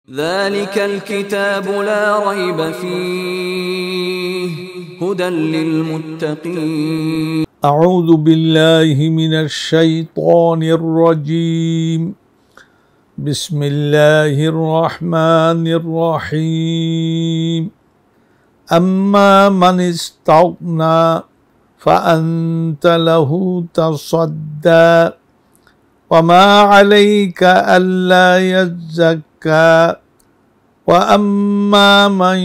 ذلك الكتاب لا ريب فيه هدى للمتقين. أعوذ بالله من الشيطان الرجيم. بسم الله الرحمن الرحيم. أما من استغنى فأنت له تصدى وما عليك ألا يزكى وأما من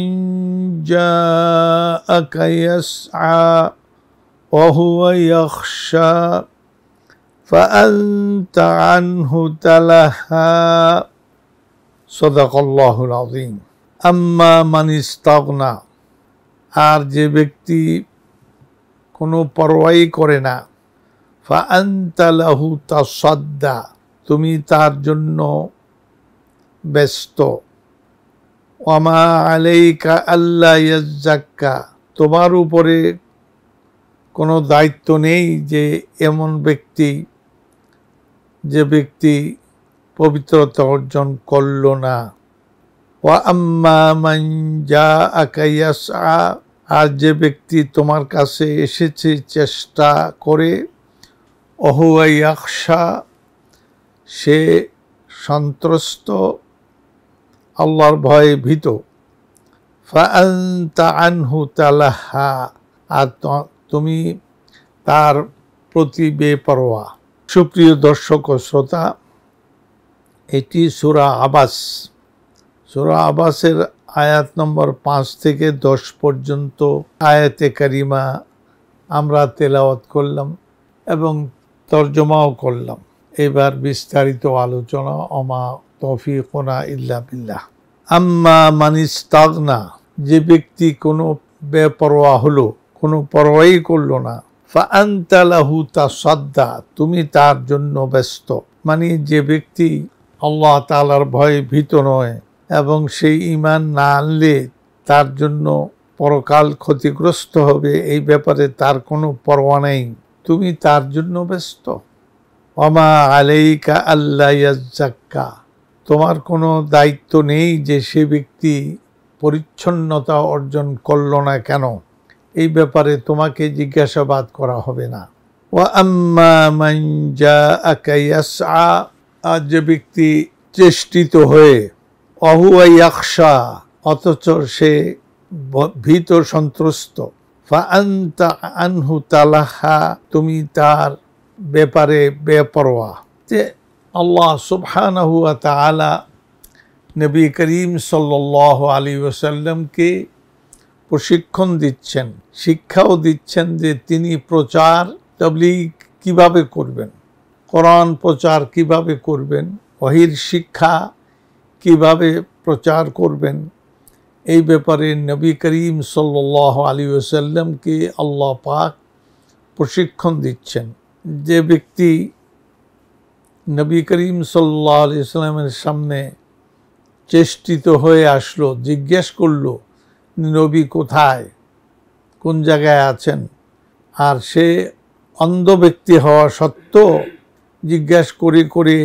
جاءك يسعى وهو يخشى فأنت عنه تلهى صدق الله العظيم. أما من استغنى আর যে ব্যক্তি কোনো পরোয়াই করে না, فأنت له تصدى তুমি তার জন্য ব্যস্ত, وما عليك ألا يزكى তোমার উপরে কোনো দায়িত্ব নেই যে এমন ব্যক্তি যে ব্যক্তি পবিত্রতা অর্জন করল না। وأما من جاءك يسعى আর যে ব্যক্তি তোমার কাছে এসেছে চেষ্টা করে, وهو يخشى সে সন্ত্রস্ত, আল্লাহর ভয়ে ভীত, فأنت عنه تلهى আর তুমি তার প্রতি বেপরোয়া। সুপ্রিয় দর্শক ও শ্রোতা, এটি সূরা আবাস। সূরা আবাসের আয়াত নম্বর 5 থেকে 10 পর্যন্ত আয়াতে কারিমা আমরা তেলাওয়াত করলাম এবং তরজমাও করলাম। এবার বিস্তারিত আলোচনা। ওমা তৌফিকুনা ইল্লা বিল্লাহ। আম্মা মান ইস্তাগনা যে ব্যক্তি কোনো বেপরোয়া হলো, কোনো পরোয়াই করল না, ফাআনতা লাহু তাসাদ্দা তুমি তার জন্য ব্যস্ত। মানে যে ব্যক্তি আল্লাহ তাআলার ভয়ে ভীত নয় এবং সেই ঈমান না আনলে তার জন্য পরকাল ক্ষতিগ্রস্ত হবে, এই ব্যাপারে তার কোনো পরোয়া নেই, তুমি তার জন্য ব্যস্ত। ওমা আলাইকা আল্লা ইয়াজ্জাক্কা তোমার কোনো দায়িত্ব নেই যে সে ব্যক্তি পরিচ্ছন্নতা অর্জন করল না কেন, এই ব্যাপারে তোমাকে জিজ্ঞাসাবাদ করা হবে না। ওয়া আম্মা মান জাআকা ইয়াসআ আর যে ব্যক্তি চেষ্টিত হয়ে, ওহুয়া ইয়াখশা অথচ সে ভীত সন্ত্রস্ত, ফাআনতা আনহু তালাহা তুমি তার ব্যাপারে বেপরোয়া। যে আল্লাহ সুবহানাহু ওয়া তাআলা নবী করিম সাল্লাল্লাহু আলাইহি ওয়াসাল্লামকে প্রশিক্ষণ দিচ্ছেন, শিক্ষাও দিচ্ছেন যে তিনি প্রচার তাবলীগ কিভাবে করবেন, কোরআন প্রচার কিভাবে করবেন, ওহীর শিক্ষা কিভাবে প্রচার করবেন, এই ব্যাপারে নবী করিম সাল্লাল্লাহু আলাইহি ওয়াসাল্লামকে আল্লাহ পাক প্রশিক্ষণ দিচ্ছেন। যে ব্যক্তি নবী করিম সাল্লাল্লাহু আলাইহি ওয়াসাল্লামের সামনে চেষ্টিত হয়ে আসলো, জিজ্ঞেস করলো নবী কোথায়, কোন জায়গায় আছেন, আর সে অন্ধ ব্যক্তি হওয়া সত্ত্বেও জিজ্ঞেস করে করে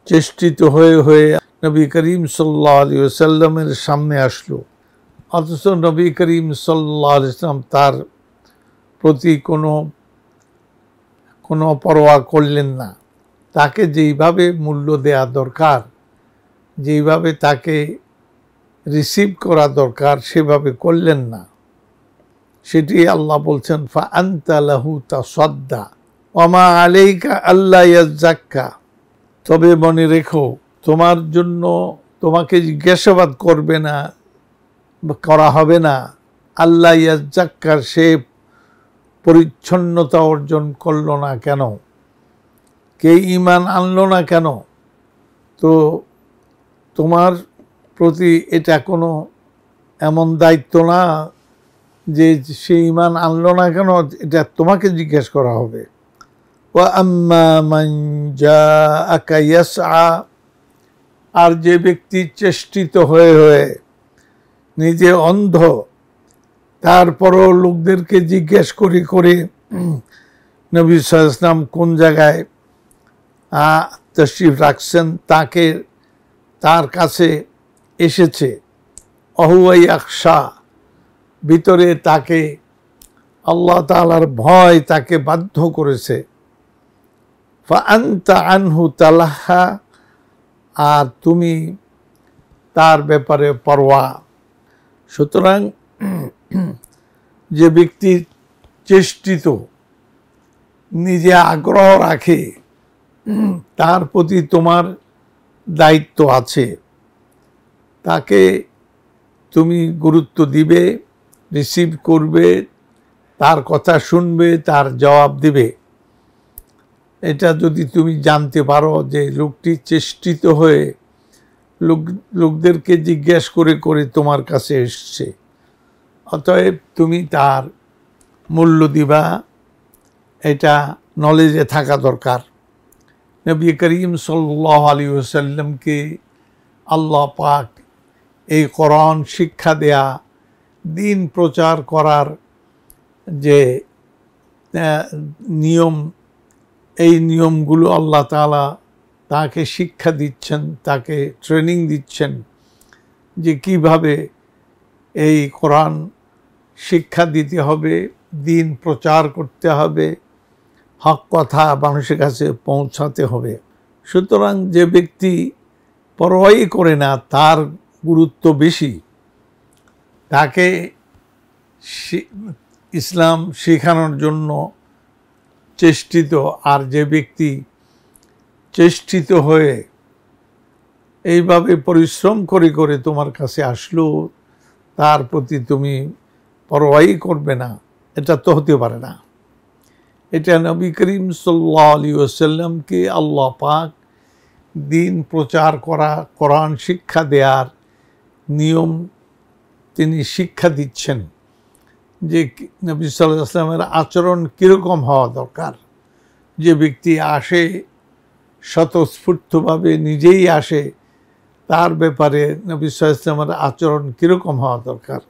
চেষ্টিত হয়ে হয়ে নবী করিম সাল্লাল্লাহু আলাইহি ওয়াসাল্লামের সামনে আসলো, অথচ নবী করিম সাল্লাল্লাহু আলাইহি ওয়াসাল্লাম তার প্রতি কোনো পরোয়া করলেন না। তাকে যেইভাবে মূল্য দেয়া দরকার, যেইভাবে তাকে রিসিভ করা দরকার সেভাবে করলেন না। সেটি আল্লাহ বলছেন ফাআনতা লাহু তাসাদ্দা ওমা আলাইকা আল্লা ইয়াজ্জাক্কা তবে মনে রেখো তোমার জন্য তোমাকে জিজ্ঞাসাবাদ করবে না, করা হবে না, আল্লা ইয়াজ্জাক্কার সে পরিচ্ছন্নতা অর্জন করল না কেন, কে ঈমান আনলো না কেন, তো তোমার প্রতি এটা কোনো এমন দায়িত্ব না যে সে ঈমান আনলো না কেন এটা তোমাকে জিজ্ঞেস করা হবে। ওয়া আম্মা মান জাআকা ইয়াসআ আর যে ব্যক্তি চেষ্টিত হয়ে হয়ে নিজে অন্ধ, তারপরও লোকদেরকে জিজ্ঞেস করে করে নবী সাল্লাল্লাহু আলাইহি ওয়াসাল্লাম কোন জায়গায় তশরিফ রাখছেন তার কাছে এসেছে, অহুয়াই আকশা, ভিতরে তাকে আল্লাহ তাআলার ভয় তাকে বাধ্য করেছে, ফাআনতা আনহু তালাহা, আর তুমি তার ব্যাপারে পরোয়া। সুতরাং যে ব্যক্তি চেষ্টিত, নিজে আগ্রহ রাখে, তার প্রতি তোমার দায়িত্ব আছে, তাকে তুমি গুরুত্ব দিবে, রিসিভ করবে, তার কথা শুনবে, তার জবাব দিবে। এটা যদি তুমি জানতে পারো যে লোকটি চেষ্টিত হয়ে লোকদেরকে জিজ্ঞেস করে করে তোমার কাছে এসছে, অতএব তুমি তার মূল্য দিবা, এটা নলেজে থাকা দরকার। নবী করিম সাল্লাল্লাহু আলাইহি ওয়াসাল্লামকে আল্লাহ পাক এই কোরআন শিক্ষা দেয়া, দিন প্রচার করার যে নিয়ম, এই নিয়মগুলো আল্লাহ তাআলা তাকে শিক্ষা দিচ্ছেন, তাকে ট্রেনিং দিচ্ছেন যে কিভাবে এই কোরআন শিক্ষা দিতে হবে, দিন প্রচার করতে হবে, হক কথা মানুষের কাছে পৌঁছাতে হবে। সুতরাং যে ব্যক্তি পরোয়াই করে না, তার গুরুত্ব বেশি, তাকে ইসলাম শেখানোর জন্য চেষ্টিত, আর যে ব্যক্তি চেষ্টিত হয়ে এইভাবে পরিশ্রম করে করে তোমার কাছে আসলো, তার প্রতি তুমি পরোয়াই করবে না, এটা তো হতে পারে না। এটা নবী করিম সাল্লাল্লাহু আলাইহি ওয়াসাল্লামকে আল্লাহ পাক দিন প্রচার করা, কোরআন শিক্ষা দেওয়ার নিয়ম তিনি শিক্ষা দিচ্ছেন, যে নবী সাল্লাল্লাহু আলাইহি ওয়াসাল্লামের আচরণ কীরকম হওয়া দরকার। যে ব্যক্তি আসে স্বতঃস্ফূর্তভাবে নিজেই আসে, তার ব্যাপারে নবী সাল্লাল্লাহু আলাইহি ওয়াসাল্লামের আচরণ কীরকম হওয়া দরকার।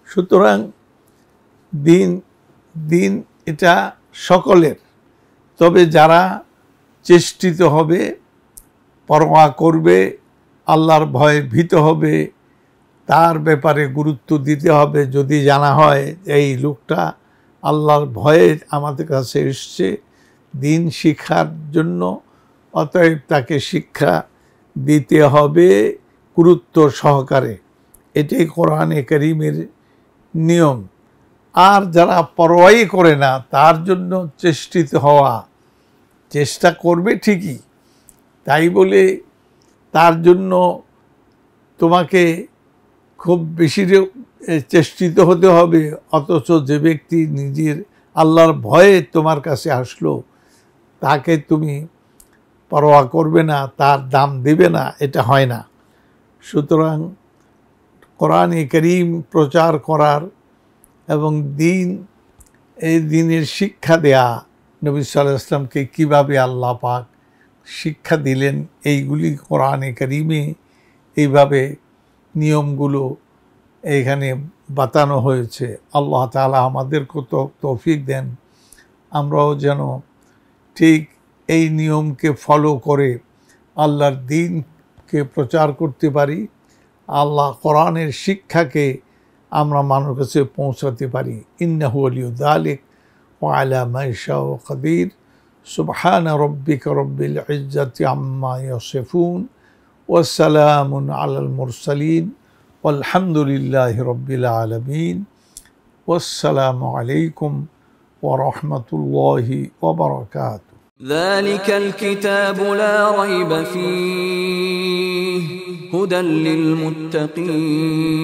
সুতরাং দিন এটা সকলের, তবে যারা চেষ্টিত হবে, পরোয়া করবে, আল্লাহর ভয়ে ভীত হবে, তার ব্যাপারে গুরুত্ব দিতে হবে। যদি জানা হয় এই লোকটা আল্লাহর ভয়ে আমাদের কাছে এসছে দিন শিক্ষার জন্য, অতএব তাকে শিক্ষা দিতে হবে গুরুত্ব সহকারে। এটাই কোরআনে কারীমের নিয়ম। আর যারা পরোয়াই করে না, তার জন্য চেষ্টিত হওয়া, চেষ্টা করবে ঠিকই, তাই বলে তার জন্য তোমাকে খুব বেশি চেষ্টিত হতে হবে, অথচ যে ব্যক্তি নিজের আল্লাহর ভয়ে তোমার কাছে আসলো, তাকে তুমি পরোয়া করবে না, তার দাম দেবে না, এটা হয় না। সুতরাং কোরআনে কারীম প্রচার করার এবং এই দিনের শিক্ষা দেয়া, নবী সাল্লাল্লাহু আলাইহি ওয়াসাল্লামকে কীভাবে আল্লাহ পাক শিক্ষা দিলেন, এইগুলি কোরআনে কারীমে এইভাবে নিয়মগুলো এইখানে বাতানো হয়েছে। আল্লাহ তাআলা আমাদেরকে তৌফিক দেন, আমরাও যেন ঠিক এই নিয়মকে ফলো করে আল্লাহর দ্বীনকে প্রচার করতে পারি, আল্লাহ কোরআনের শিক্ষাকে আমরা মানুষের কাছে পৌঁছাতে পারি। ইন্নাহু ওয়ালিয়্যু যালিক ওয়া আলা মা ইয়াশাউ কাদির। সুবহানা রাব্বিকা রাব্বিল ইজ্জাতি আম্মা ইয়াসিফুন ওয়া সালামুন আলাল মুরসালিন ওয়ালহামদুলিল্লাহি রাব্বিল আলামিন। ওয়াসসালামু আলাইকুম ওয়া রাহমাতুল্লাহি ওয়া বারাকাতুহু। ذلك الكتاب لا ريب فيه هدى للمتقين